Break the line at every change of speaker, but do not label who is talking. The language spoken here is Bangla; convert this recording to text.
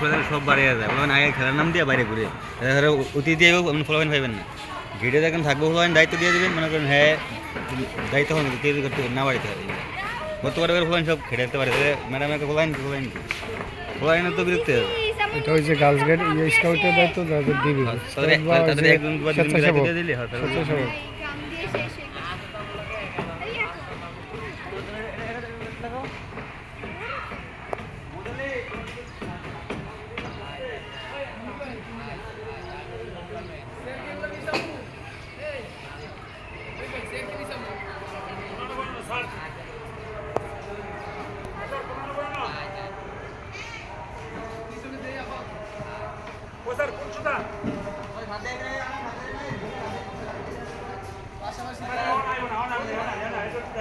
করে সব বাড়িয়ে যায় ফলাফান আগে খেলার নাম দিয়ে বাইরে ঘুরে অতি দিয়ে আপনি ফলাফান পাইবেন না ঘিরে যখন থাকবো ফলাফান দায়িত্ব দিয়ে দেবেন মনে করেন হ্যাঁ দায়িত্ব হবে তৈরি করতে হবে না বাড়িতে হবে কত বড় করে ফলাফান সব খেটাতে পারে ম্যাডাম একটা ফলাফান ফলাফান তো বিরক্ত হবে
এটা ওই যে গার্লস গাইড স্কাউটের দায়িত্ব যাদের দিবি
তাদের একজন দিয়ে দিলে হয়
স্বেচ্ছাসেবক
স্যার কোন সুতা